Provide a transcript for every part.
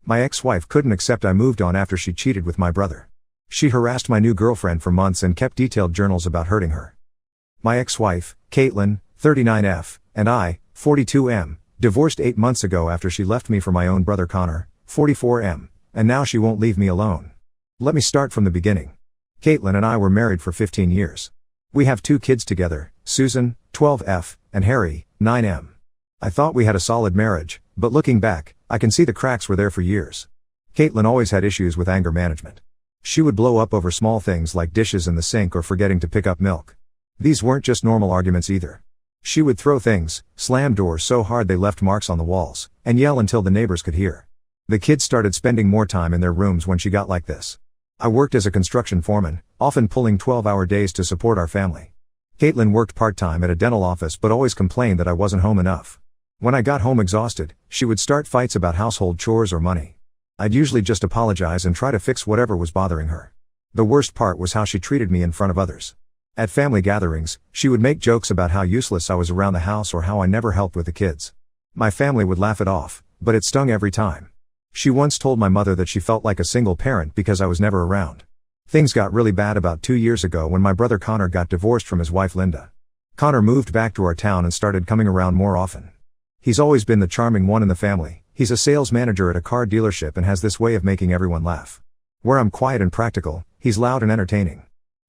My ex-wife couldn't accept I moved on after she cheated with my brother. She harassed my new girlfriend for months and kept detailed journals about hurting her. My ex-wife, Caitlin, 39F, and I, 42M, divorced 8 months ago after she left me for my own brother Connor, 44M, and now she won't leave me alone. Let me start from the beginning. Caitlin and I were married for 15 years. We have 2 kids together, Susan, 12F, and Harry, 9M. I thought we had a solid marriage, but looking back, I can see the cracks were there for years. Caitlin always had issues with anger management. She would blow up over small things like dishes in the sink or forgetting to pick up milk. These weren't just normal arguments either. She would throw things, slam doors so hard they left marks on the walls, and yell until the neighbors could hear. The kids started spending more time in their rooms when she got like this. I worked as a construction foreman, often pulling 12-hour days to support our family. Caitlin worked part-time at a dental office but always complained that I wasn't home enough. When I got home exhausted, she would start fights about household chores or money. I'd usually just apologize and try to fix whatever was bothering her. The worst part was how she treated me in front of others. At family gatherings, she would make jokes about how useless I was around the house or how I never helped with the kids. My family would laugh it off, but it stung every time. She once told my mother that she felt like a single parent because I was never around. Things got really bad about 2 years ago when my brother Connor got divorced from his wife Linda. Connor moved back to our town and started coming around more often. He's always been the charming one in the family. He's a sales manager at a car dealership and has this way of making everyone laugh. Where I'm quiet and practical, he's loud and entertaining.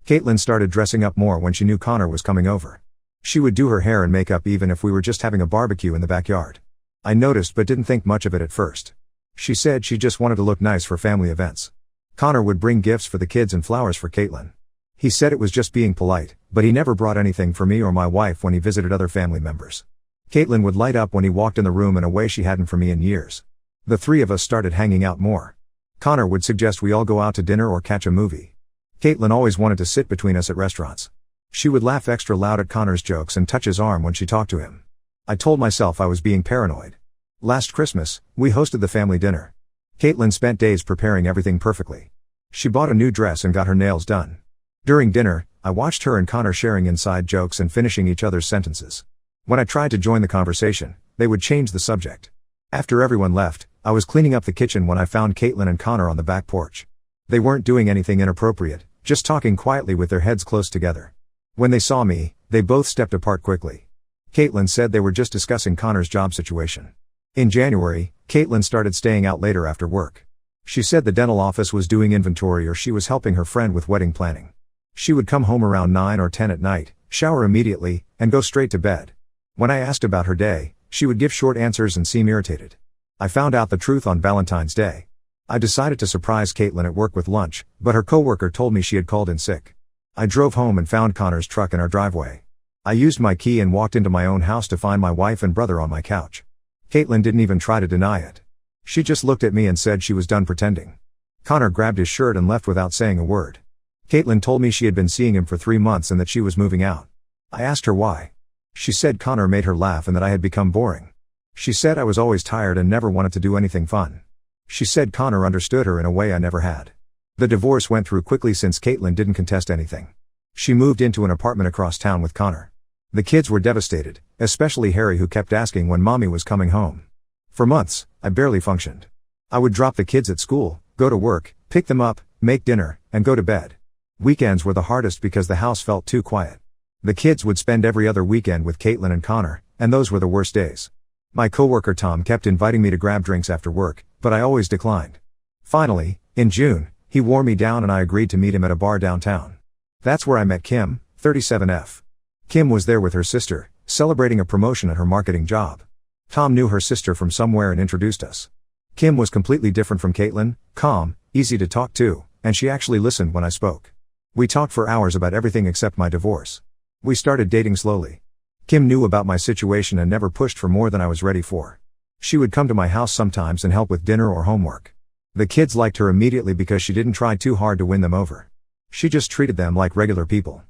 Caitlin started dressing up more when she knew Connor was coming over. She would do her hair and makeup even if we were just having a barbecue in the backyard. I noticed but didn't think much of it at first. She said she just wanted to look nice for family events. Connor would bring gifts for the kids and flowers for Caitlin. He said it was just being polite, but he never brought anything for me or my wife when he visited other family members. Caitlin would light up when he walked in the room in a way she hadn't for me in years. The 3 of us started hanging out more. Connor would suggest we all go out to dinner or catch a movie. Caitlin always wanted to sit between us at restaurants. She would laugh extra loud at Connor's jokes and touch his arm when she talked to him. I told myself I was being paranoid. Last Christmas, we hosted the family dinner. Caitlin spent days preparing everything perfectly. She bought a new dress and got her nails done. During dinner, I watched her and Connor sharing inside jokes and finishing each other's sentences. When I tried to join the conversation, they would change the subject. After everyone left, I was cleaning up the kitchen when I found Caitlin and Connor on the back porch. They weren't doing anything inappropriate, just talking quietly with their heads close together. When they saw me, they both stepped apart quickly. Caitlin said they were just discussing Connor's job situation. In January, Caitlin started staying out later after work. She said the dental office was doing inventory or she was helping her friend with wedding planning. She would come home around 9 or 10 at night, shower immediately, and go straight to bed. When I asked about her day, she would give short answers and seem irritated. I found out the truth on Valentine's Day. I decided to surprise Caitlin at work with lunch, but her coworker told me she had called in sick. I drove home and found Connor's truck in our driveway. I used my key and walked into my own house to find my wife and brother on my couch. Caitlin didn't even try to deny it. She just looked at me and said she was done pretending. Connor grabbed his shirt and left without saying a word. Caitlin told me she had been seeing him for 3 months and that she was moving out. I asked her why. She said Connor made her laugh and that I had become boring. She said I was always tired and never wanted to do anything fun. She said Connor understood her in a way I never had. The divorce went through quickly since Caitlin didn't contest anything. She moved into an apartment across town with Connor. The kids were devastated, especially Harry, who kept asking when mommy was coming home. For months, I barely functioned. I would drop the kids at school, go to work, pick them up, make dinner, and go to bed. Weekends were the hardest because the house felt too quiet. The kids would spend every other weekend with Caitlin and Connor, and those were the worst days. My coworker Tom kept inviting me to grab drinks after work, but I always declined. Finally, in June, he wore me down and I agreed to meet him at a bar downtown. That's where I met Kim, 37F. Kim was there with her sister, celebrating a promotion at her marketing job. Tom knew her sister from somewhere and introduced us. Kim was completely different from Caitlin, calm, easy to talk to, and she actually listened when I spoke. We talked for hours about everything except my divorce. We started dating slowly. Kim knew about my situation and never pushed for more than I was ready for. She would come to my house sometimes and help with dinner or homework. The kids liked her immediately because she didn't try too hard to win them over. She just treated them like regular people.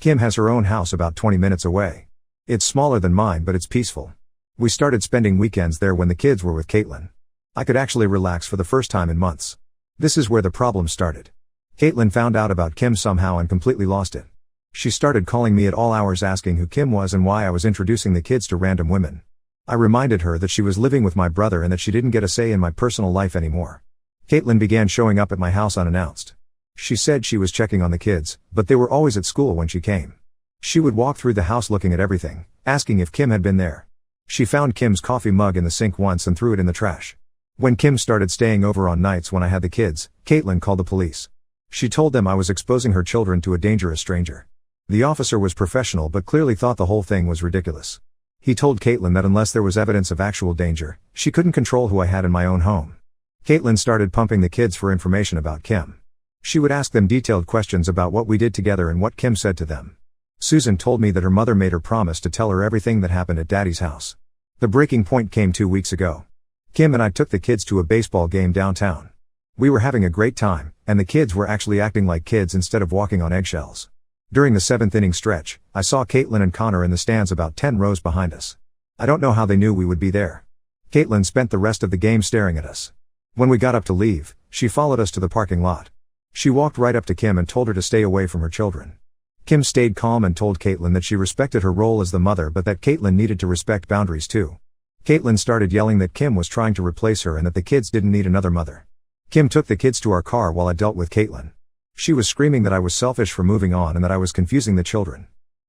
Kim has her own house about 20 minutes away. It's smaller than mine, but it's peaceful. We started spending weekends there when the kids were with Caitlin. I could actually relax for the first time in months. This is where the problem started. Caitlin found out about Kim somehow and completely lost it. She started calling me at all hours asking who Kim was and why I was introducing the kids to random women. I reminded her that she was living with my brother and that she didn't get a say in my personal life anymore. Caitlin began showing up at my house unannounced. She said she was checking on the kids, but they were always at school when she came. She would walk through the house looking at everything, asking if Kim had been there. She found Kim's coffee mug in the sink once and threw it in the trash. When Kim started staying over on nights when I had the kids, Caitlin called the police. She told them I was exposing her children to a dangerous stranger. The officer was professional but clearly thought the whole thing was ridiculous. He told Caitlin that unless there was evidence of actual danger, she couldn't control who I had in my own home. Caitlin started pumping the kids for information about Kim. She would ask them detailed questions about what we did together and what Kim said to them. Susan told me that her mother made her promise to tell her everything that happened at Daddy's house. The breaking point came 2 weeks ago. Kim and I took the kids to a baseball game downtown. We were having a great time, and the kids were actually acting like kids instead of walking on eggshells. During the 7th inning stretch, I saw Caitlin and Connor in the stands about 10 rows behind us. I don't know how they knew we would be there. Caitlin spent the rest of the game staring at us. When we got up to leave, she followed us to the parking lot. She walked right up to Kim and told her to stay away from her children. Kim stayed calm and told Caitlin that she respected her role as the mother but that Caitlin needed to respect boundaries too. Caitlin started yelling that Kim was trying to replace her and that the kids didn't need another mother. Kim took the kids to our car while I dealt with Caitlin. She was screaming that I was selfish for moving on and that I was confusing the children.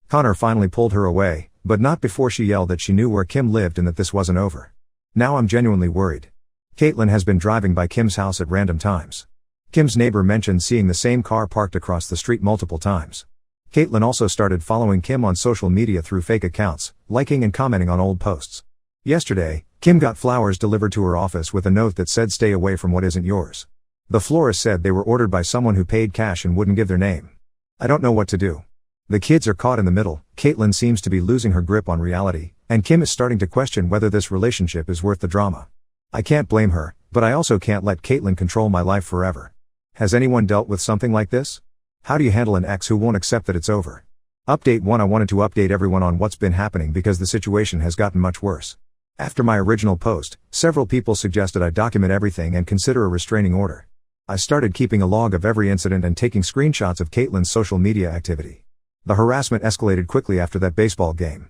Connor finally pulled her away, but not before she yelled that she knew where Kim lived and that this wasn't over. Now I'm genuinely worried. Caitlin has been driving by Kim's house at random times. Kim's neighbor mentioned seeing the same car parked across the street multiple times. Caitlin also started following Kim on social media through fake accounts, liking and commenting on old posts. Yesterday, Kim got flowers delivered to her office with a note that said stay away from what isn't yours. The florist said they were ordered by someone who paid cash and wouldn't give their name. I don't know what to do. The kids are caught in the middle. Caitlin seems to be losing her grip on reality, and Kim is starting to question whether this relationship is worth the drama. I can't blame her, but I also can't let Caitlin control my life forever. Has anyone dealt with something like this? How do you handle an ex who won't accept that it's over? Update 1. I wanted to update everyone on what's been happening because the situation has gotten much worse. After my original post, several people suggested I document everything and consider a restraining order. I started keeping a log of every incident and taking screenshots of Caitlin's social media activity. The harassment escalated quickly after that baseball game.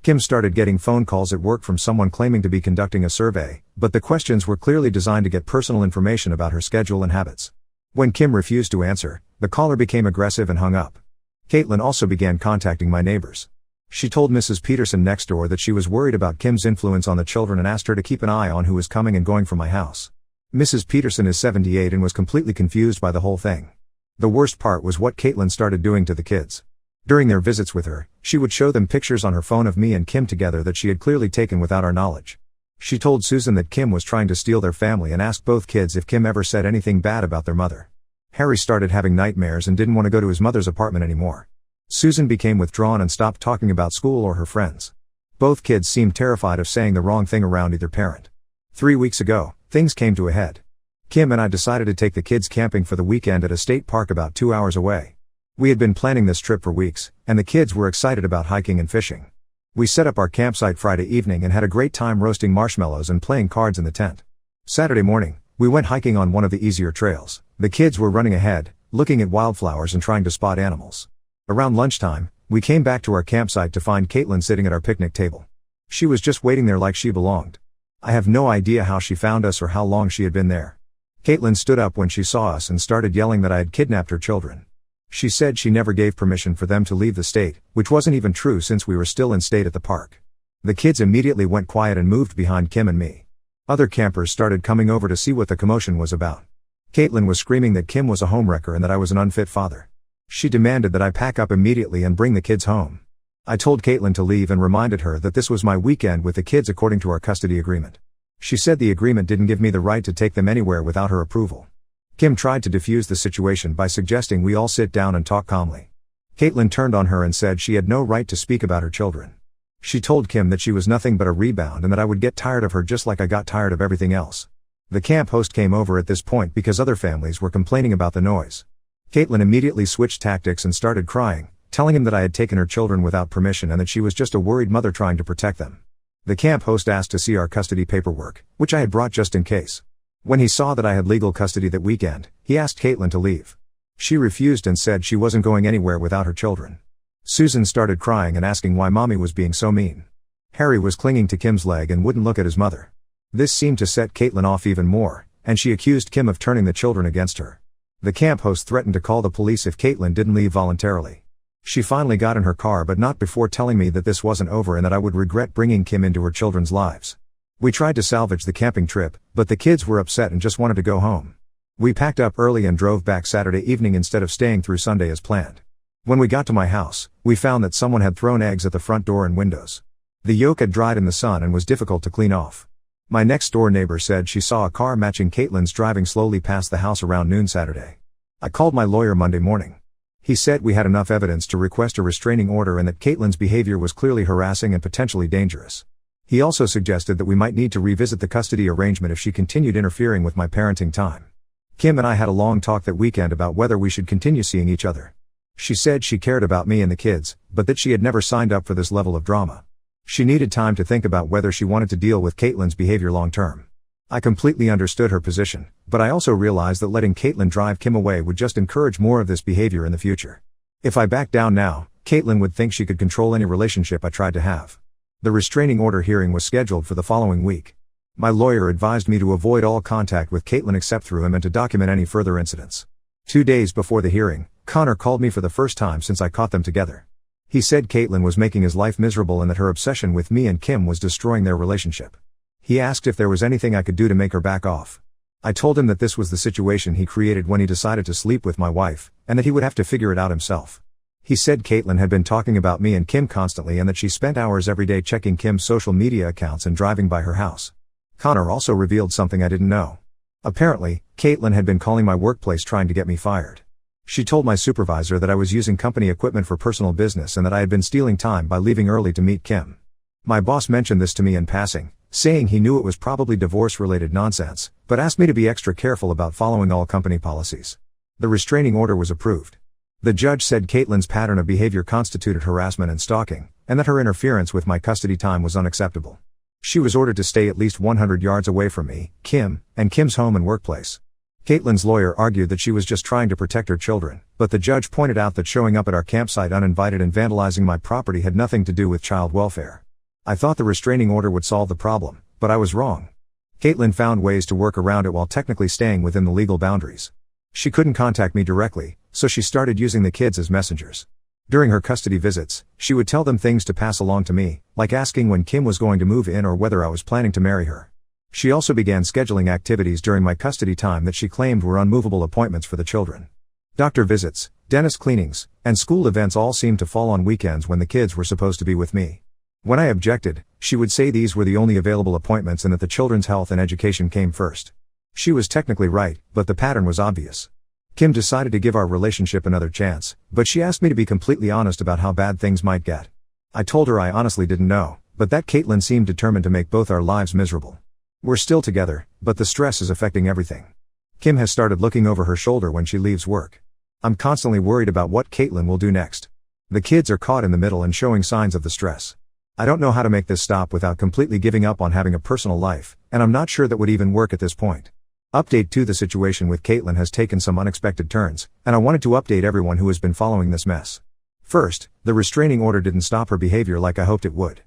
Kim started getting phone calls at work from someone claiming to be conducting a survey, but the questions were clearly designed to get personal information about her schedule and habits. When Kim refused to answer, the caller became aggressive and hung up. Caitlin also began contacting my neighbors. She told Mrs. Peterson next door that she was worried about Kim's influence on the children and asked her to keep an eye on who was coming and going from my house. Mrs. Peterson is 78 and was completely confused by the whole thing. The worst part was what Caitlin started doing to the kids. During their visits with her, she would show them pictures on her phone of me and Kim together that she had clearly taken without our knowledge. She told Susan that Kim was trying to steal their family and asked both kids if Kim ever said anything bad about their mother. Harry started having nightmares and didn't want to go to his mother's apartment anymore. Susan became withdrawn and stopped talking about school or her friends. Both kids seemed terrified of saying the wrong thing around either parent. 3 weeks ago, things came to a head. Kim and I decided to take the kids camping for the weekend at a state park about 2 hours away. We had been planning this trip for weeks, and the kids were excited about hiking and fishing. We set up our campsite Friday evening and had a great time roasting marshmallows and playing cards in the tent. Saturday morning, we went hiking on one of the easier trails. The kids were running ahead, looking at wildflowers and trying to spot animals. Around lunchtime, we came back to our campsite to find Caitlin sitting at our picnic table. She was just waiting there like she belonged. I have no idea how she found us or how long she had been there. Caitlin stood up when she saw us and started yelling that I had kidnapped her children. She said she never gave permission for them to leave the state, which wasn't even true since we were still in state at the park. The kids immediately went quiet and moved behind Kim and me. Other campers started coming over to see what the commotion was about. Caitlin was screaming that Kim was a homewrecker and that I was an unfit father. She demanded that I pack up immediately and bring the kids home. I told Caitlin to leave and reminded her that this was my weekend with the kids according to our custody agreement. She said the agreement didn't give me the right to take them anywhere without her approval. Kim tried to defuse the situation by suggesting we all sit down and talk calmly. Caitlin turned on her and said she had no right to speak about her children. She told Kim that she was nothing but a rebound and that I would get tired of her just like I got tired of everything else. The camp host came over at this point because other families were complaining about the noise. Caitlin immediately switched tactics and started crying, telling him that I had taken her children without permission and that she was just a worried mother trying to protect them. The camp host asked to see our custody paperwork, which I had brought just in case. When he saw that I had legal custody that weekend, he asked Caitlin to leave. She refused and said she wasn't going anywhere without her children. Susan started crying and asking why mommy was being so mean. Harry was clinging to Kim's leg and wouldn't look at his mother. This seemed to set Caitlin off even more, and she accused Kim of turning the children against her. The camp host threatened to call the police if Caitlin didn't leave voluntarily. She finally got in her car, but not before telling me that this wasn't over and that I would regret bringing Kim into her children's lives. We tried to salvage the camping trip, but the kids were upset and just wanted to go home. We packed up early and drove back Saturday evening instead of staying through Sunday as planned. When we got to my house, we found that someone had thrown eggs at the front door and windows. The yolk had dried in the sun and was difficult to clean off. My next door neighbor said she saw a car matching Caitlin's driving slowly past the house around noon Saturday. I called my lawyer Monday morning. He said we had enough evidence to request a restraining order and that Caitlin's behavior was clearly harassing and potentially dangerous. He also suggested that we might need to revisit the custody arrangement if she continued interfering with my parenting time. Kim and I had a long talk that weekend about whether we should continue seeing each other. She said she cared about me and the kids, but that she had never signed up for this level of drama. She needed time to think about whether she wanted to deal with Caitlin's behavior long term. I completely understood her position, but I also realized that letting Caitlin drive Kim away would just encourage more of this behavior in the future. If I backed down now, Caitlin would think she could control any relationship I tried to have. The restraining order hearing was scheduled for the following week. My lawyer advised me to avoid all contact with Caitlin except through him and to document any further incidents. 2 days before the hearing, Connor called me for the first time since I caught them together. He said Caitlin was making his life miserable and that her obsession with me and Kim was destroying their relationship. He asked if there was anything I could do to make her back off. I told him that this was the situation he created when he decided to sleep with my wife, and that he would have to figure it out himself. He said Caitlin had been talking about me and Kim constantly and that she spent hours every day checking Kim's social media accounts and driving by her house. Connor also revealed something I didn't know. Apparently, Caitlin had been calling my workplace trying to get me fired. She told my supervisor that I was using company equipment for personal business and that I had been stealing time by leaving early to meet Kim. My boss mentioned this to me in passing, saying he knew it was probably divorce-related nonsense, but asked me to be extra careful about following all company policies. The restraining order was approved. The judge said Caitlin's pattern of behavior constituted harassment and stalking, and that her interference with my custody time was unacceptable. She was ordered to stay at least 100 yards away from me, Kim, and Kim's home and workplace. Caitlin's lawyer argued that she was just trying to protect her children, but the judge pointed out that showing up at our campsite uninvited and vandalizing my property had nothing to do with child welfare. I thought the restraining order would solve the problem, but I was wrong. Caitlin found ways to work around it while technically staying within the legal boundaries. She couldn't contact me directly, so she started using the kids as messengers. During her custody visits, she would tell them things to pass along to me, like asking when Kim was going to move in or whether I was planning to marry her. She also began scheduling activities during my custody time that she claimed were unmovable appointments for the children. Doctor visits, dentist cleanings, and school events all seemed to fall on weekends when the kids were supposed to be with me. When I objected, she would say these were the only available appointments and that the children's health and education came first. She was technically right, but the pattern was obvious. Kim decided to give our relationship another chance, but she asked me to be completely honest about how bad things might get. I told her I honestly didn't know, but that Caitlin seemed determined to make both our lives miserable. We're still together, but the stress is affecting everything. Kim has started looking over her shoulder when she leaves work. I'm constantly worried about what Caitlin will do next. The kids are caught in the middle and showing signs of the stress. I don't know how to make this stop without completely giving up on having a personal life, and I'm not sure that would even work at this point. Update 2: The situation with Caitlin has taken some unexpected turns, and I wanted to update everyone who has been following this mess. First, the restraining order didn't stop her behavior like I hoped it would.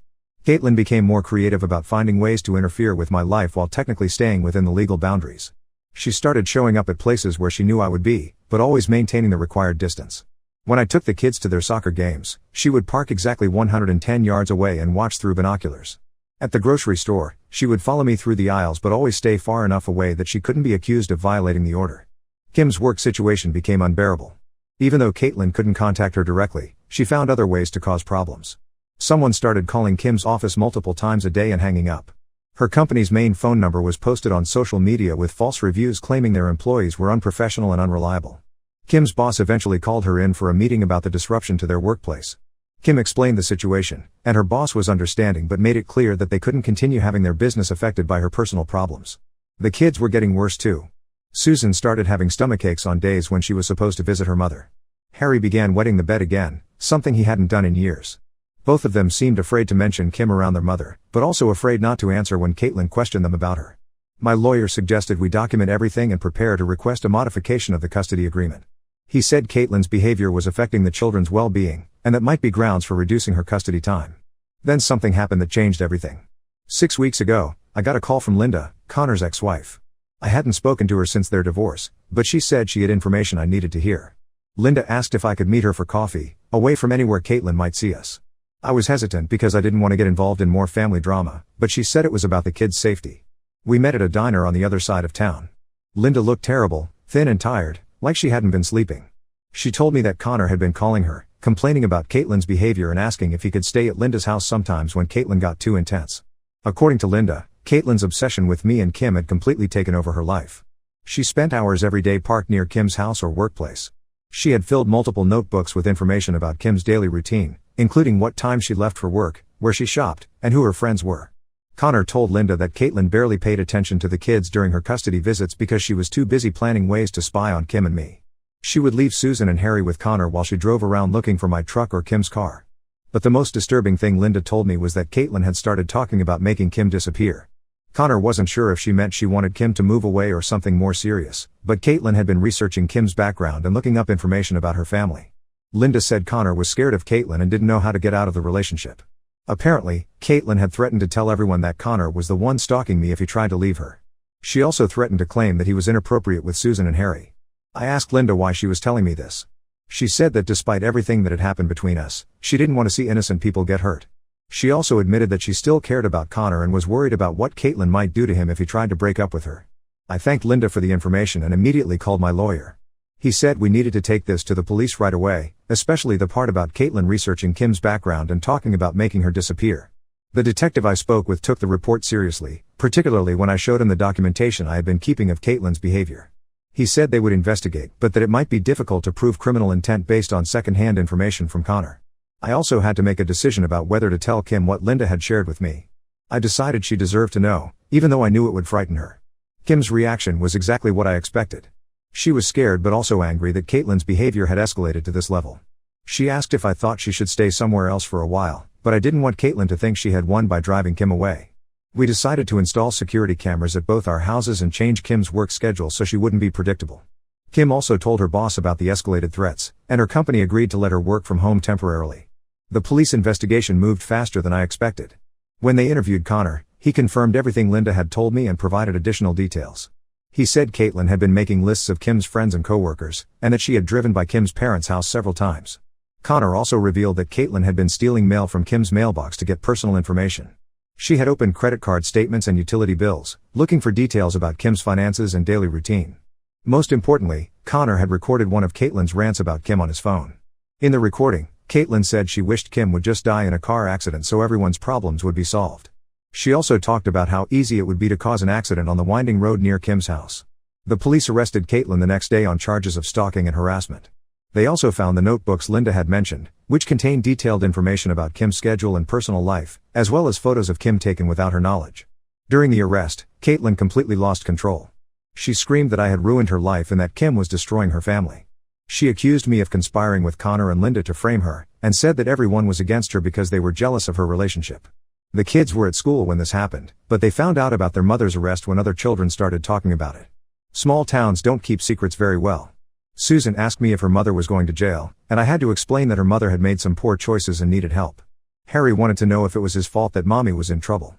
Caitlin became more creative about finding ways to interfere with my life while technically staying within the legal boundaries. She started showing up at places where she knew I would be, but always maintaining the required distance. When I took the kids to their soccer games, she would park exactly 110 yards away and watch through binoculars. At the grocery store, she would follow me through the aisles but always stay far enough away that she couldn't be accused of violating the order. Kim's work situation became unbearable. Even though Caitlin couldn't contact her directly, she found other ways to cause problems. Someone started calling Kim's office multiple times a day and hanging up. Her company's main phone number was posted on social media with false reviews claiming their employees were unprofessional and unreliable. Kim's boss eventually called her in for a meeting about the disruption to their workplace. Kim explained the situation, and her boss was understanding but made it clear that they couldn't continue having their business affected by her personal problems. The kids were getting worse too. Susan started having stomachaches on days when she was supposed to visit her mother. Harry began wetting the bed again, something he hadn't done in years. Both of them seemed afraid to mention Kim around their mother, but also afraid not to answer when Caitlin questioned them about her. My lawyer suggested we document everything and prepare to request a modification of the custody agreement. He said Caitlin's behavior was affecting the children's well-being, and that might be grounds for reducing her custody time. Then something happened that changed everything. 6 weeks ago, I got a call from Linda, Connor's ex-wife. I hadn't spoken to her since their divorce, but she said she had information I needed to hear. Linda asked if I could meet her for coffee, away from anywhere Caitlin might see us. I was hesitant because I didn't want to get involved in more family drama, but she said it was about the kids' safety. We met at a diner on the other side of town. Linda looked terrible, thin and tired, like she hadn't been sleeping. She told me that Connor had been calling her, complaining about Caitlin's behavior and asking if he could stay at Linda's house sometimes when Caitlin got too intense. According to Linda, Caitlin's obsession with me and Kim had completely taken over her life. She spent hours every day parked near Kim's house or workplace. She had filled multiple notebooks with information about Kim's daily routine, including what time she left for work, where she shopped, and who her friends were. Connor told Linda that Caitlin barely paid attention to the kids during her custody visits because she was too busy planning ways to spy on Kim and me. She would leave Susan and Harry with Connor while she drove around looking for my truck or Kim's car. But the most disturbing thing Linda told me was that Caitlin had started talking about making Kim disappear. Connor wasn't sure if she meant she wanted Kim to move away or something more serious, but Caitlin had been researching Kim's background and looking up information about her family. Linda said Connor was scared of Caitlin and didn't know how to get out of the relationship. Apparently, Caitlin had threatened to tell everyone that Connor was the one stalking me if he tried to leave her. She also threatened to claim that he was inappropriate with Susan and Harry. I asked Linda why she was telling me this. She said that despite everything that had happened between us, she didn't want to see innocent people get hurt. She also admitted that she still cared about Connor and was worried about what Caitlin might do to him if he tried to break up with her. I thanked Linda for the information and immediately called my lawyer. He said we needed to take this to the police right away, especially the part about Caitlin researching Kim's background and talking about making her disappear. The detective I spoke with took the report seriously, particularly when I showed him the documentation I had been keeping of Caitlin's behavior. He said they would investigate, but that it might be difficult to prove criminal intent based on second-hand information from Connor. I also had to make a decision about whether to tell Kim what Linda had shared with me. I decided she deserved to know, even though I knew it would frighten her. Kim's reaction was exactly what I expected. She was scared but also angry that Caitlin's behavior had escalated to this level. She asked if I thought she should stay somewhere else for a while, but I didn't want Caitlin to think she had won by driving Kim away. We decided to install security cameras at both our houses and change Kim's work schedule so she wouldn't be predictable. Kim also told her boss about the escalated threats, and her company agreed to let her work from home temporarily. The police investigation moved faster than I expected. When they interviewed Connor, he confirmed everything Linda had told me and provided additional details. He said Caitlin had been making lists of Kim's friends and coworkers, and that she had driven by Kim's parents' house several times. Connor also revealed that Caitlin had been stealing mail from Kim's mailbox to get personal information. She had opened credit card statements and utility bills, looking for details about Kim's finances and daily routine. Most importantly, Connor had recorded one of Caitlin's rants about Kim on his phone. In the recording, Caitlin said she wished Kim would just die in a car accident so everyone's problems would be solved. She also talked about how easy it would be to cause an accident on the winding road near Kim's house. The police arrested Caitlin the next day on charges of stalking and harassment. They also found the notebooks Linda had mentioned, which contained detailed information about Kim's schedule and personal life, as well as photos of Kim taken without her knowledge. During the arrest, Caitlin completely lost control. She screamed that I had ruined her life and that Kim was destroying her family. She accused me of conspiring with Connor and Linda to frame her, and said that everyone was against her because they were jealous of her relationship. The kids were at school when this happened, but they found out about their mother's arrest when other children started talking about it. Small towns don't keep secrets very well. Susan asked me if her mother was going to jail, and I had to explain that her mother had made some poor choices and needed help. Harry wanted to know if it was his fault that Mommy was in trouble.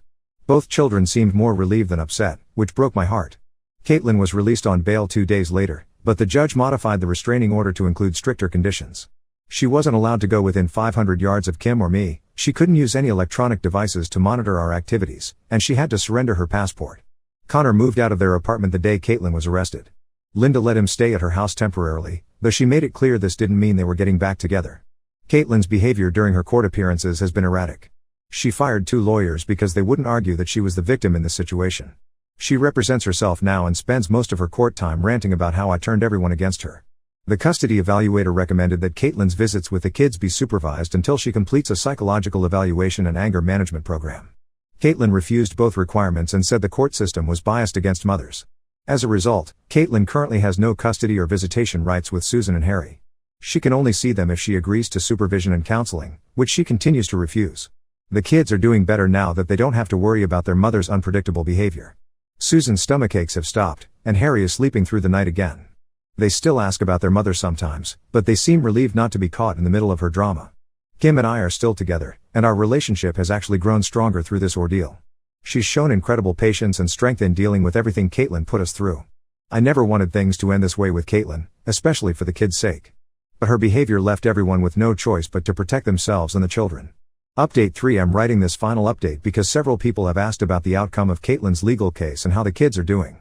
Both children seemed more relieved than upset, which broke my heart. Caitlin was released on bail 2 days later, but the judge modified the restraining order to include stricter conditions. She wasn't allowed to go within 500 yards of Kim or me, she couldn't use any electronic devices to monitor our activities, and she had to surrender her passport. Connor moved out of their apartment the day Caitlin was arrested. Linda let him stay at her house temporarily, though she made it clear this didn't mean they were getting back together. Caitlin's behavior during her court appearances has been erratic. She fired 2 lawyers because they wouldn't argue that she was the victim in this situation. She represents herself now and spends most of her court time ranting about how I turned everyone against her. The custody evaluator recommended that Caitlin's visits with the kids be supervised until she completes a psychological evaluation and anger management program. Caitlin refused both requirements and said the court system was biased against mothers. As a result, Caitlin currently has no custody or visitation rights with Susan and Harry. She can only see them if she agrees to supervision and counseling, which she continues to refuse. The kids are doing better now that they don't have to worry about their mother's unpredictable behavior. Susan's stomachaches have stopped, and Harry is sleeping through the night again. They still ask about their mother sometimes, but they seem relieved not to be caught in the middle of her drama. Kim and I are still together, and our relationship has actually grown stronger through this ordeal. She's shown incredible patience and strength in dealing with everything Caitlin put us through. I never wanted things to end this way with Caitlin, especially for the kids' sake. But her behavior left everyone with no choice but to protect themselves and the children. Update 3: I'm writing this final update because several people have asked about the outcome of Caitlin's legal case and how the kids are doing.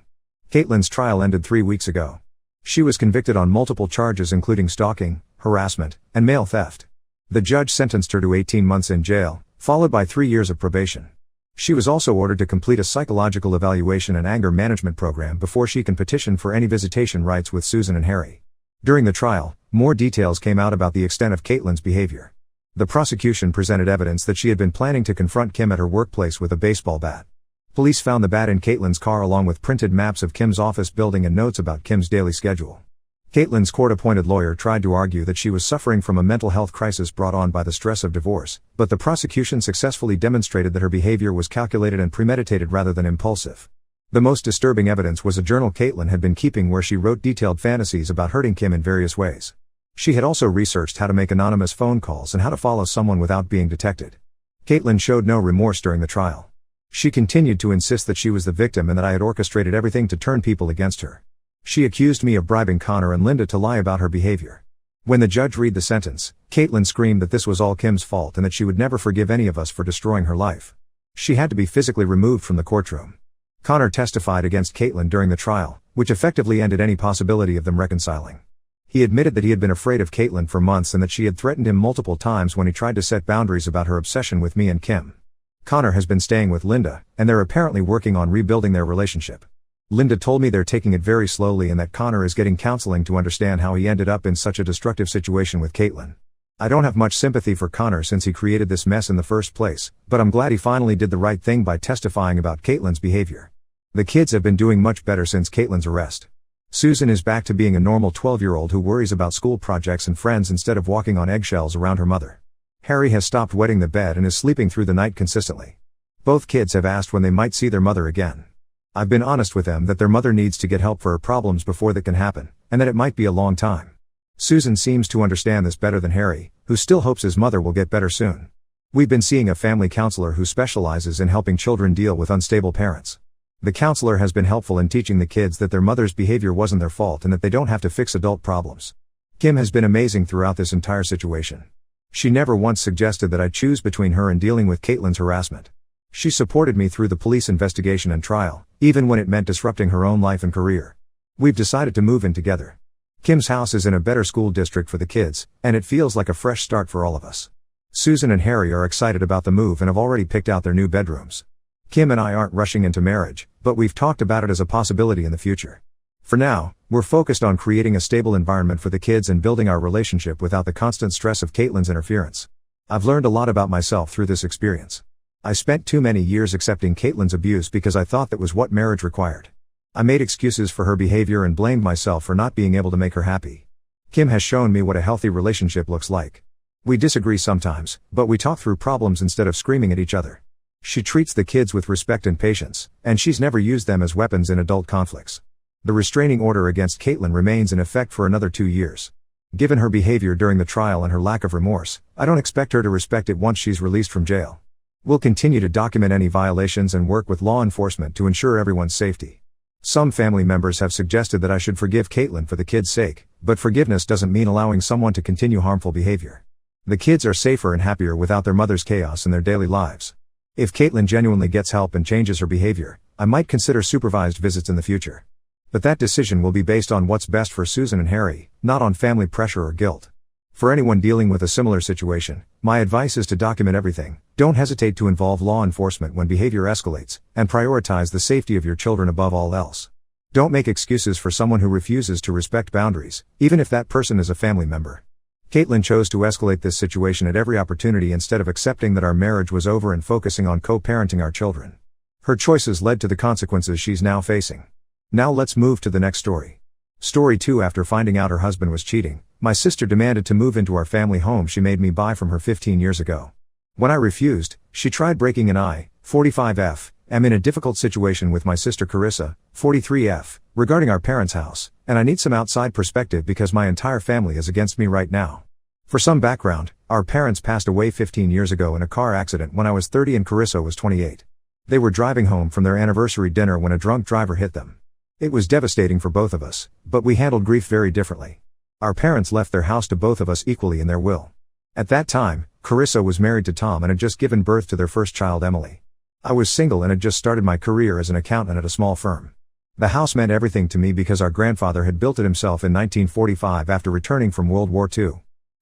Caitlin's trial ended 3 weeks ago. She was convicted on multiple charges including stalking, harassment, and mail theft. The judge sentenced her to 18 months in jail, followed by 3 years of probation. She was also ordered to complete a psychological evaluation and anger management program before she can petition for any visitation rights with Susan and Harry. During the trial, more details came out about the extent of Caitlin's behavior. The prosecution presented evidence that she had been planning to confront Kim at her workplace with a baseball bat. Police found the bat in Caitlin's car along with printed maps of Kim's office building and notes about Kim's daily schedule. Caitlin's court-appointed lawyer tried to argue that she was suffering from a mental health crisis brought on by the stress of divorce, but the prosecution successfully demonstrated that her behavior was calculated and premeditated rather than impulsive. The most disturbing evidence was a journal Caitlin had been keeping where she wrote detailed fantasies about hurting Kim in various ways. She had also researched how to make anonymous phone calls and how to follow someone without being detected. Caitlin showed no remorse during the trial. She continued to insist that she was the victim and that I had orchestrated everything to turn people against her. She accused me of bribing Connor and Linda to lie about her behavior. When the judge read the sentence, Caitlin screamed that this was all Kim's fault and that she would never forgive any of us for destroying her life. She had to be physically removed from the courtroom. Connor testified against Caitlin during the trial, which effectively ended any possibility of them reconciling. He admitted that he had been afraid of Caitlin for months and that she had threatened him multiple times when he tried to set boundaries about her obsession with me and Kim. Connor has been staying with Linda, and they're apparently working on rebuilding their relationship. Linda told me they're taking it very slowly and that Connor is getting counseling to understand how he ended up in such a destructive situation with Caitlin. I don't have much sympathy for Connor since he created this mess in the first place, but I'm glad he finally did the right thing by testifying about Caitlin's behavior. The kids have been doing much better since Caitlin's arrest. Susan is back to being a normal 12-year-old who worries about school projects and friends instead of walking on eggshells around her mother. Harry has stopped wetting the bed and is sleeping through the night consistently. Both kids have asked when they might see their mother again. I've been honest with them that their mother needs to get help for her problems before that can happen, and that it might be a long time. Susan seems to understand this better than Harry, who still hopes his mother will get better soon. We've been seeing a family counselor who specializes in helping children deal with unstable parents. The counselor has been helpful in teaching the kids that their mother's behavior wasn't their fault and that they don't have to fix adult problems. Kim has been amazing throughout this entire situation. She never once suggested that I choose between her and dealing with Caitlin's harassment. She supported me through the police investigation and trial, even when it meant disrupting her own life and career. We've decided to move in together. Kim's house is in a better school district for the kids, and it feels like a fresh start for all of us. Susan and Harry are excited about the move and have already picked out their new bedrooms. Kim and I aren't rushing into marriage, but we've talked about it as a possibility in the future. For now, we're focused on creating a stable environment for the kids and building our relationship without the constant stress of Caitlin's interference. I've learned a lot about myself through this experience. I spent too many years accepting Caitlin's abuse because I thought that was what marriage required. I made excuses for her behavior and blamed myself for not being able to make her happy. Kim has shown me what a healthy relationship looks like. We disagree sometimes, but we talk through problems instead of screaming at each other. She treats the kids with respect and patience, and she's never used them as weapons in adult conflicts. The restraining order against Caitlin remains in effect for another 2 years. Given her behavior during the trial and her lack of remorse, I don't expect her to respect it once she's released from jail. We'll continue to document any violations and work with law enforcement to ensure everyone's safety. Some family members have suggested that I should forgive Caitlin for the kids' sake, but forgiveness doesn't mean allowing someone to continue harmful behavior. The kids are safer and happier without their mother's chaos in their daily lives. If Caitlin genuinely gets help and changes her behavior, I might consider supervised visits in the future. But that decision will be based on what's best for Susan and Harry, not on family pressure or guilt. For anyone dealing with a similar situation, my advice is to document everything, don't hesitate to involve law enforcement when behavior escalates, and prioritize the safety of your children above all else. Don't make excuses for someone who refuses to respect boundaries, even if that person is a family member. Caitlin chose to escalate this situation at every opportunity instead of accepting that our marriage was over and focusing on co-parenting our children. Her choices led to the consequences she's now facing. Now let's move to the next story. Story 2. After finding out her husband was cheating, my sister demanded to move into our family home she made me buy from her 15 years ago. When I refused, she tried breaking in. I, 45F, am in a difficult situation with my sister Carissa, 43F, regarding our parents' house, and I need some outside perspective because my entire family is against me right now. For some background, Our parents passed away 15 years ago in a car accident when I was 30 and Carissa was 28. They were driving home from their anniversary dinner when a drunk driver hit them. It was devastating for both of us, but we handled grief very differently. Our parents left their house to both of us equally in their will. At that time, Carissa was married to Tom and had just given birth to their first child, Emily. I was single and had just started my career as an accountant at a small firm. The house meant everything to me because our grandfather had built it himself in 1945 after returning from World War II.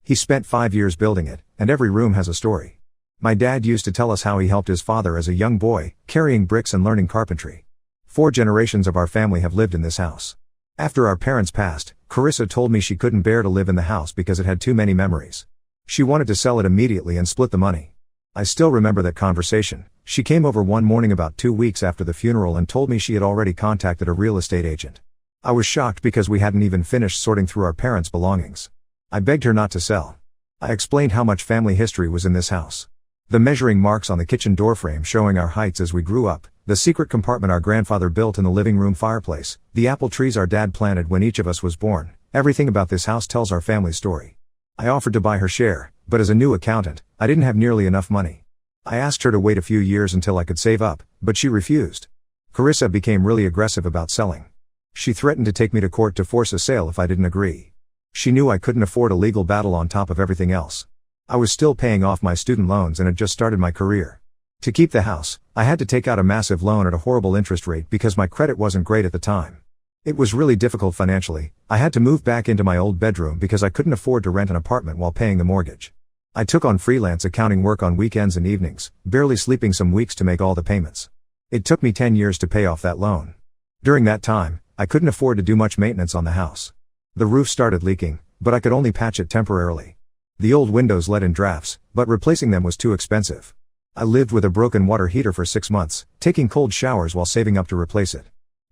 He spent 5 years building it, and every room has a story. My dad used to tell us how he helped his father as a young boy, carrying bricks and learning carpentry. 4 generations of our family have lived in this house. After our parents passed, Carissa told me she couldn't bear to live in the house because it had too many memories. She wanted to sell it immediately and split the money. I still remember that conversation. She came over one morning about 2 weeks after the funeral and told me she had already contacted a real estate agent. I was shocked because we hadn't even finished sorting through our parents' belongings. I begged her not to sell. I explained how much family history was in this house. The measuring marks on the kitchen doorframe showing our heights as we grew up, the secret compartment our grandfather built in the living room fireplace, the apple trees our dad planted when each of us was born, everything about this house tells our family story. I offered to buy her share, but as a new accountant, I didn't have nearly enough money. I asked her to wait a few years until I could save up, but she refused. Carissa became really aggressive about selling. She threatened to take me to court to force a sale if I didn't agree. She knew I couldn't afford a legal battle on top of everything else. I was still paying off my student loans and had just started my career. To keep the house, I had to take out a massive loan at a horrible interest rate because my credit wasn't great at the time. It was really difficult financially. I had to move back into my old bedroom because I couldn't afford to rent an apartment while paying the mortgage. I took on freelance accounting work on weekends and evenings, barely sleeping some weeks to make all the payments. It took me 10 years to pay off that loan. During that time, I couldn't afford to do much maintenance on the house. The roof started leaking, but I could only patch it temporarily. The old windows let in drafts, but replacing them was too expensive. I lived with a broken water heater for 6 months, taking cold showers while saving up to replace it.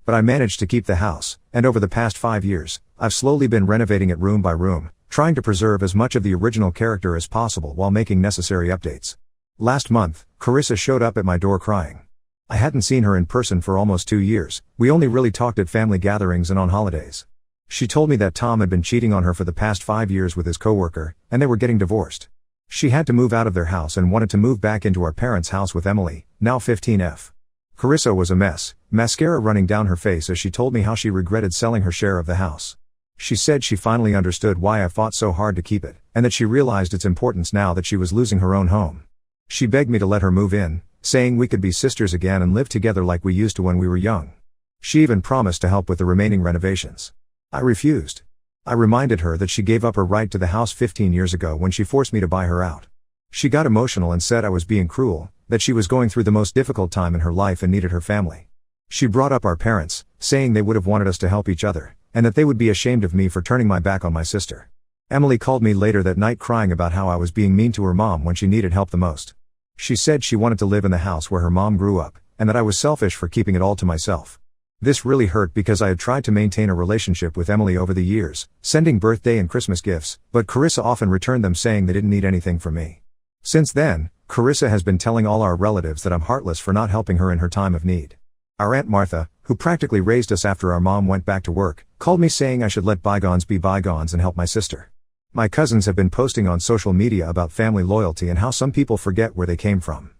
But I managed to keep the house, and over the past 5 years, I've slowly been renovating it room by room, trying to preserve as much of the original character as possible while making necessary updates. Last month, Carissa showed up at my door crying. I hadn't seen her in person for almost 2 years, we only really talked at family gatherings and on holidays. She told me that Tom had been cheating on her for the past 5 years with his coworker, and they were getting divorced. She had to move out of their house and wanted to move back into our parents' house with Emily, now 15F. Carissa was a mess, mascara running down her face as she told me how she regretted selling her share of the house. She said she finally understood why I fought so hard to keep it, and that she realized its importance now that she was losing her own home. She begged me to let her move in, saying we could be sisters again and live together like we used to when we were young. She even promised to help with the remaining renovations. I refused. I reminded her that she gave up her right to the house 15 years ago when she forced me to buy her out. She got emotional and said I was being cruel, that she was going through the most difficult time in her life and needed her family. She brought up our parents, saying they would have wanted us to help each other, and that they would be ashamed of me for turning my back on my sister. Emily called me later that night crying about how I was being mean to her mom when she needed help the most. She said she wanted to live in the house where her mom grew up, and that I was selfish for keeping it all to myself. This really hurt because I had tried to maintain a relationship with Emily over the years, sending birthday and Christmas gifts, but Carissa often returned them saying they didn't need anything from me. Since then, Carissa has been telling all our relatives that I'm heartless for not helping her in her time of need. Our Aunt Martha, who practically raised us after our mom went back to work, called me saying I should let bygones be bygones and help my sister. My cousins have been posting on social media about family loyalty and how some people forget where they came from.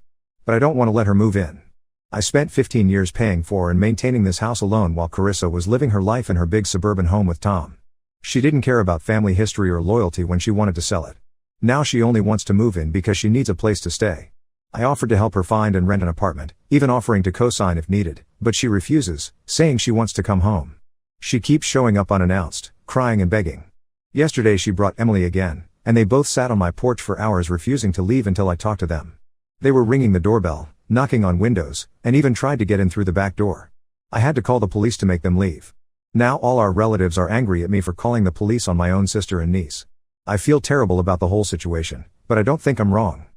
But I don't want to let her move in. I spent 15 years paying for and maintaining this house alone while Carissa was living her life in her big suburban home with Tom. She didn't care about family history or loyalty when she wanted to sell it. Now she only wants to move in because she needs a place to stay. I offered to help her find and rent an apartment, even offering to co-sign if needed, but she refuses, saying she wants to come home. She keeps showing up unannounced, crying and begging. Yesterday she brought Emily again, and they both sat on my porch for hours refusing to leave until I talked to them. They were ringing the doorbell, knocking on windows, and even tried to get in through the back door. I had to call the police to make them leave. Now all our relatives are angry at me for calling the police on my own sister and niece. I feel terrible about the whole situation, but I don't think I'm wrong.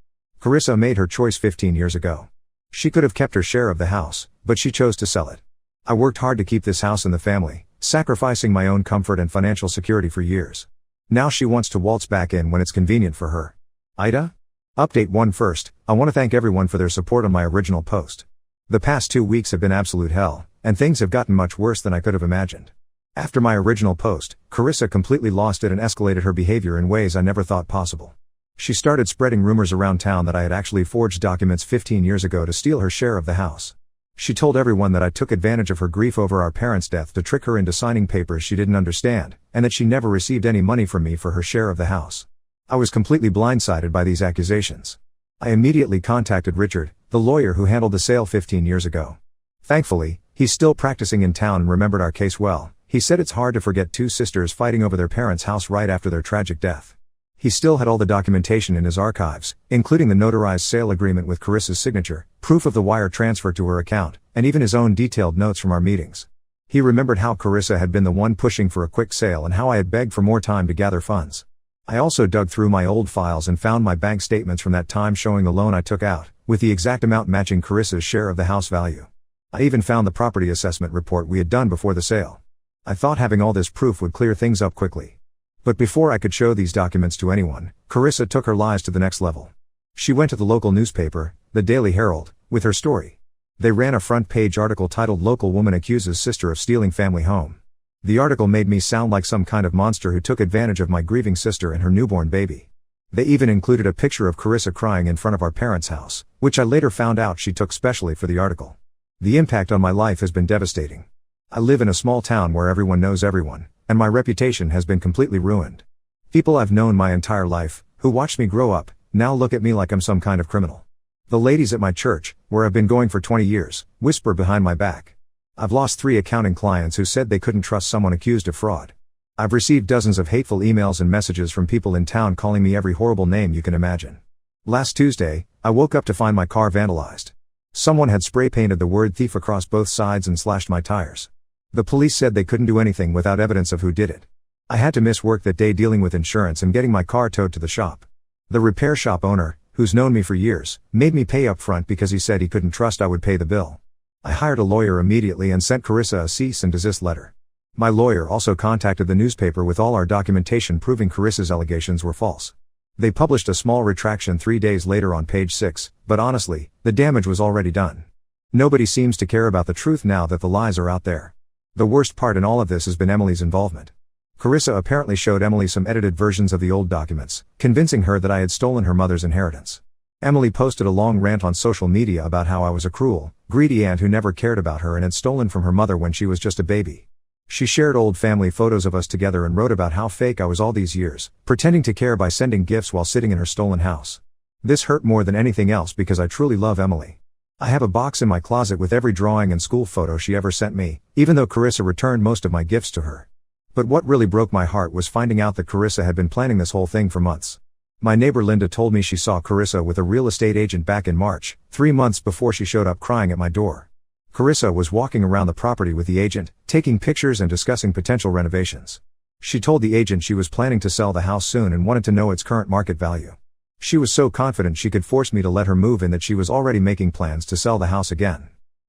Carissa made her choice 15 years ago. She could have kept her share of the house, but she chose to sell it. I worked hard to keep this house in the family, sacrificing my own comfort and financial security for years. Now she wants to waltz back in when it's convenient for her. AITA? Update 1 first, I want to thank everyone for their support on my original post. The past 2 weeks have been absolute hell, and things have gotten much worse than I could have imagined. After my original post, Carissa completely lost it and escalated her behavior in ways I never thought possible. She started spreading rumors around town that I had actually forged documents 15 years ago to steal her share of the house. She told everyone that I took advantage of her grief over our parents' death to trick her into signing papers she didn't understand, and that she never received any money from me for her share of the house. I was completely blindsided by these accusations. I immediately contacted Richard, the lawyer who handled the sale 15 years ago. Thankfully, he's still practicing in town and remembered our case well. He said it's hard to forget two sisters fighting over their parents' house right after their tragic death. He still had all the documentation in his archives, including the notarized sale agreement with Carissa's signature, proof of the wire transfer to her account, and even his own detailed notes from our meetings. He remembered how Carissa had been the one pushing for a quick sale and how I had begged for more time to gather funds. I also dug through my old files and found my bank statements from that time showing the loan I took out, with the exact amount matching Carissa's share of the house value. I even found the property assessment report we had done before the sale. I thought having all this proof would clear things up quickly. But before I could show these documents to anyone, Carissa took her lies to the next level. She went to the local newspaper, the Daily Herald, with her story. They ran a front-page article titled "Local Woman Accuses Sister of Stealing Family Home." The article made me sound like some kind of monster who took advantage of my grieving sister and her newborn baby. They even included a picture of Carissa crying in front of our parents' house, which I later found out she took specially for the article. The impact on my life has been devastating. I live in a small town where everyone knows everyone, and my reputation has been completely ruined. People I've known my entire life, who watched me grow up, now look at me like I'm some kind of criminal. The ladies at my church, where I've been going for 20 years, whisper behind my back. I've lost 3 accounting clients who said they couldn't trust someone accused of fraud. I've received dozens of hateful emails and messages from people in town calling me every horrible name you can imagine. Last Tuesday, I woke up to find my car vandalized. Someone had spray painted the word thief across both sides and slashed my tires. The police said they couldn't do anything without evidence of who did it. I had to miss work that day dealing with insurance and getting my car towed to the shop. The repair shop owner, who's known me for years, made me pay up front because he said he couldn't trust I would pay the bill. I hired a lawyer immediately and sent Carissa a cease and desist letter. My lawyer also contacted the newspaper with all our documentation proving Carissa's allegations were false. They published a small retraction 3 days later on page 6, but honestly, the damage was already done. Nobody seems to care about the truth now that the lies are out there. The worst part in all of this has been Emily's involvement. Carissa apparently showed Emily some edited versions of the old documents, convincing her that I had stolen her mother's inheritance. Emily posted a long rant on social media about how I was a cruel, greedy aunt who never cared about her and had stolen from her mother when she was just a baby. She shared old family photos of us together and wrote about how fake I was all these years, pretending to care by sending gifts while sitting in her stolen house. This hurt more than anything else because I truly love Emily. I have a box in my closet with every drawing and school photo she ever sent me, even though Carissa returned most of my gifts to her. But what really broke my heart was finding out that Carissa had been planning this whole thing for months. My neighbor Linda told me she saw Carissa with a real estate agent back in March, 3 months before she showed up crying at my door. Carissa was walking around the property with the agent, taking pictures and discussing potential renovations. She told the agent she was planning to sell the house soon and wanted to know its current market value. She was so confident she could force me to let her move in that she was already making plans to sell the house again.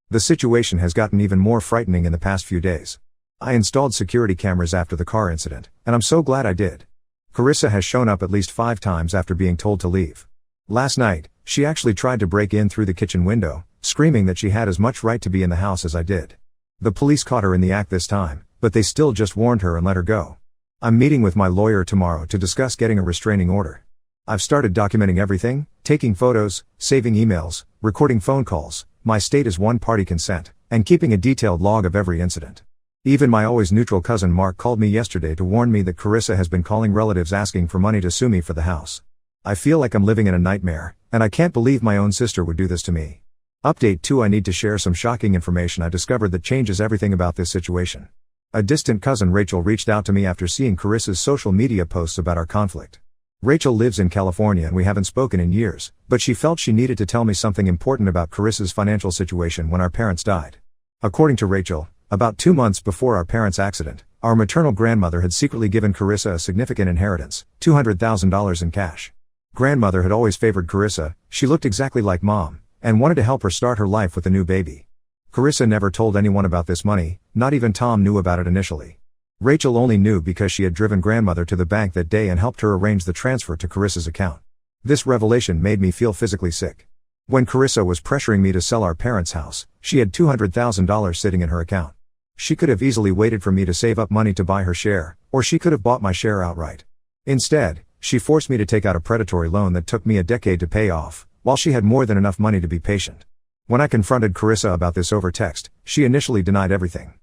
The situation has gotten even more frightening in the past few days. I installed security cameras after the car incident, and I'm so glad I did. Carissa has shown up at least 5 times after being told to leave. Last night, she actually tried to break in through the kitchen window, screaming that she had as much right to be in the house as I did. The police caught her in the act this time, but they still just warned her and let her go. I'm meeting with my lawyer tomorrow to discuss getting a restraining order. I've started documenting everything, taking photos, saving emails, recording phone calls, my state is one-party consent, and keeping a detailed log of every incident. Even my always neutral cousin Mark called me yesterday to warn me that Carissa has been calling relatives asking for money to sue me for the house. I feel like I'm living in a nightmare, and I can't believe my own sister would do this to me. Update 2: I need to share some shocking information I discovered that changes everything about this situation. A distant cousin Rachel reached out to me after seeing Carissa's social media posts about our conflict. Rachel lives in California and we haven't spoken in years, but she felt she needed to tell me something important about Carissa's financial situation when our parents died. According to Rachel, about 2 months before our parents' accident, our maternal grandmother had secretly given Carissa a significant inheritance, $200,000 in cash. Grandmother had always favored Carissa, she looked exactly like mom, and wanted to help her start her life with a new baby. Carissa never told anyone about this money, not even Tom knew about it initially. Rachel only knew because she had driven grandmother to the bank that day and helped her arrange the transfer to Carissa's account. This revelation made me feel physically sick. When Carissa was pressuring me to sell our parents' house, she had $200,000 sitting in her account. She could have easily waited for me to save up money to buy her share, or she could have bought my share outright. Instead, She forced me to take out a predatory loan that took me a decade to pay off, while she had more than enough money to be patient. When I confronted Carissa about this over text, she initially denied everything.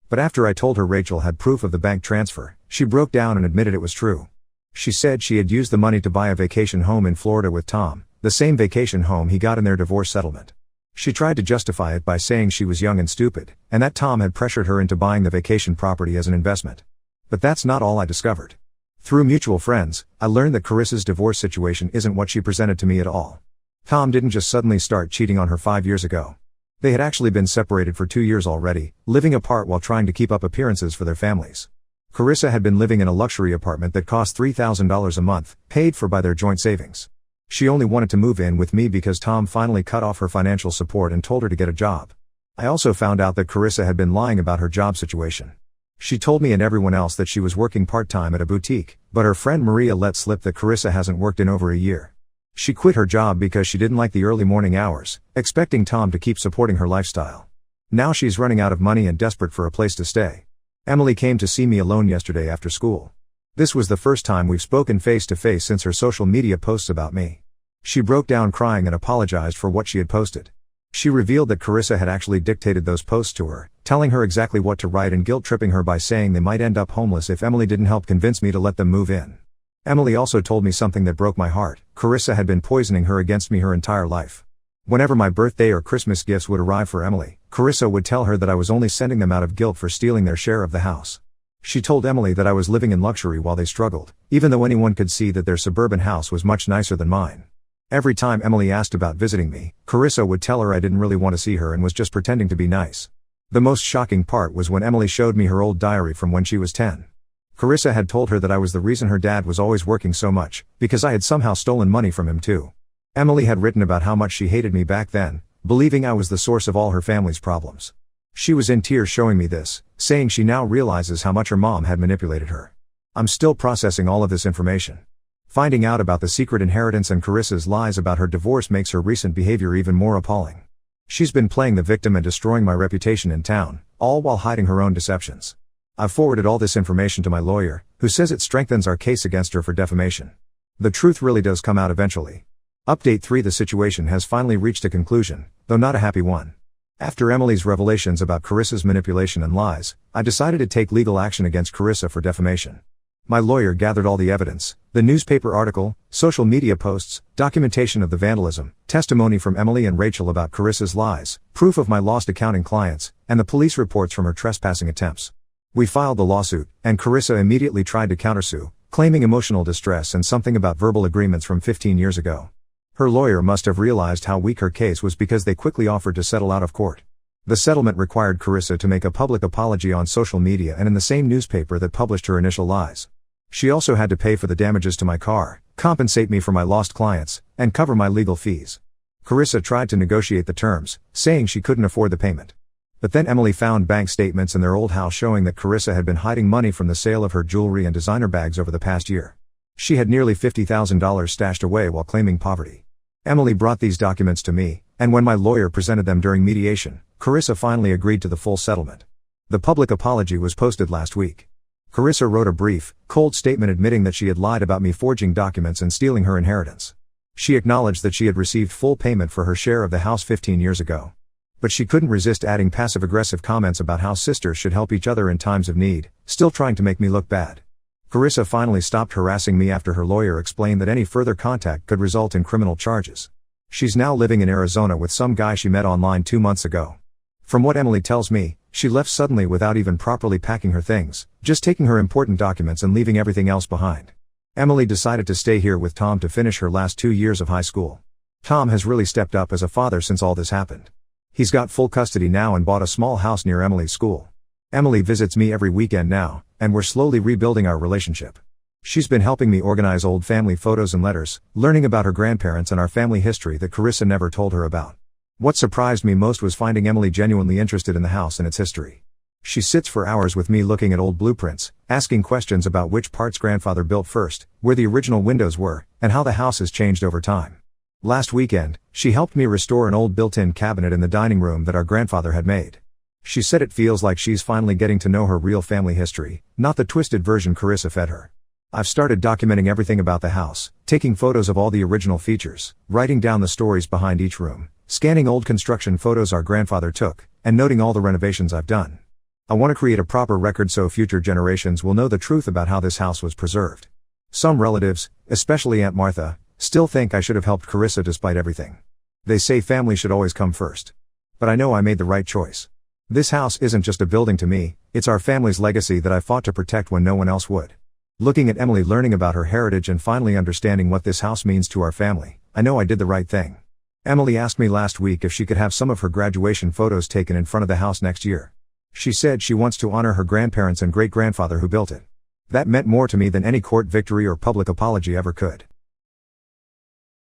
But after I told her Rachel had proof of the bank transfer, she broke down and admitted it was true. She said she had used the money to buy a vacation home in Florida with Tom, the same vacation home he got in their divorce settlement. She tried to justify it by saying she was young and stupid, and that Tom had pressured her into buying the vacation property as an investment. But that's not all I discovered. Through mutual friends, I learned that Carissa's divorce situation isn't what she presented to me at all. Tom didn't just suddenly start cheating on her 5 years ago. They had actually been separated for 2 years already, living apart while trying to keep up appearances for their families. Carissa had been living in a luxury apartment that cost $3,000 a month, paid for by their joint savings. She only wanted to move in with me because Tom finally cut off her financial support and told her to get a job. I also found out that Carissa had been lying about her job situation. She told me and everyone else that she was working part-time at a boutique, but her friend Maria let slip that Carissa hasn't worked in over a year. She quit her job because she didn't like the early morning hours, expecting Tom to keep supporting her lifestyle. Now she's running out of money and desperate for a place to stay. Emily came to see me alone yesterday after school. This was the first time we've spoken face-to-face since her social media posts about me. She broke down crying and apologized for what she had posted. She revealed that Carissa had actually dictated those posts to her, telling her exactly what to write and guilt-tripping her by saying they might end up homeless if Emily didn't help convince me to let them move in. Emily also told me something that broke my heart. Carissa had been poisoning her against me her entire life. Whenever my birthday or Christmas gifts would arrive for Emily, Carissa would tell her that I was only sending them out of guilt for stealing their share of the house. She told Emily that I was living in luxury while they struggled, even though anyone could see that their suburban house was much nicer than mine. Every time Emily asked about visiting me, Carissa would tell her I didn't really want to see her and was just pretending to be nice. The most shocking part was when Emily showed me her old diary from when she was 10. Carissa had told her that I was the reason her dad was always working so much, because I had somehow stolen money from him too. Emily had written about how much she hated me back then, believing I was the source of all her family's problems. She was in tears showing me this, saying she now realizes how much her mom had manipulated her. I'm still processing all of this information. Finding out about the secret inheritance and Carissa's lies about her divorce makes her recent behavior even more appalling. She's been playing the victim and destroying my reputation in town, all while hiding her own deceptions. I've forwarded all this information to my lawyer, who says it strengthens our case against her for defamation. The truth really does come out eventually. Update 3: The situation has finally reached a conclusion, though not a happy one. After Emily's revelations about Carissa's manipulation and lies, I decided to take legal action against Carissa for defamation. My lawyer gathered all the evidence, the newspaper article, social media posts, documentation of the vandalism, testimony from Emily and Rachel about Carissa's lies, proof of my lost accounting clients, and the police reports from her trespassing attempts. We filed the lawsuit, and Carissa immediately tried to countersue, claiming emotional distress and something about verbal agreements from 15 years ago. Her lawyer must have realized how weak her case was because they quickly offered to settle out of court. The settlement required Carissa to make a public apology on social media and in the same newspaper that published her initial lies. She also had to pay for the damages to my car, compensate me for my lost clients, and cover my legal fees. Carissa tried to negotiate the terms, saying she couldn't afford the payment. But then Emily found bank statements in their old house showing that Carissa had been hiding money from the sale of her jewelry and designer bags over the past year. She had nearly $50,000 stashed away while claiming poverty. Emily brought these documents to me, and when my lawyer presented them during mediation, Carissa finally agreed to the full settlement. The public apology was posted last week. Carissa wrote a brief, cold statement admitting that she had lied about me forging documents and stealing her inheritance. She acknowledged that she had received full payment for her share of the house 15 years ago. But she couldn't resist adding passive-aggressive comments about how sisters should help each other in times of need, still trying to make me look bad. Carissa finally stopped harassing me after her lawyer explained that any further contact could result in criminal charges. She's now living in Arizona with some guy she met online 2 months ago. From what Emily tells me, she left suddenly without even properly packing her things, just taking her important documents and leaving everything else behind. Emily decided to stay here with Tom to finish her last 2 years of high school. Tom has really stepped up as a father since all this happened. He's got full custody now and bought a small house near Emily's school. Emily visits me every weekend now, and we're slowly rebuilding our relationship. She's been helping me organize old family photos and letters, learning about her grandparents and our family history that Carissa never told her about. What surprised me most was finding Emily genuinely interested in the house and its history. She sits for hours with me looking at old blueprints, asking questions about which parts grandfather built first, where the original windows were, and how the house has changed over time. Last weekend, she helped me restore an old built-in cabinet in the dining room that our grandfather had made. She said it feels like she's finally getting to know her real family history, not the twisted version Carissa fed her. I've started documenting everything about the house, taking photos of all the original features, writing down the stories behind each room, scanning old construction photos our grandfather took, and noting all the renovations I've done. I want to create a proper record so future generations will know the truth about how this house was preserved. Some relatives, especially Aunt Martha, still think I should have helped Carissa despite everything. They say family should always come first. But I know I made the right choice. This house isn't just a building to me, it's our family's legacy that I fought to protect when no one else would. Looking at Emily, learning about her heritage and finally understanding what this house means to our family, I know I did the right thing. Emily asked me last week if she could have some of her graduation photos taken in front of the house next year. She said she wants to honor her grandparents and great-grandfather who built it. That meant more to me than any court victory or public apology ever could.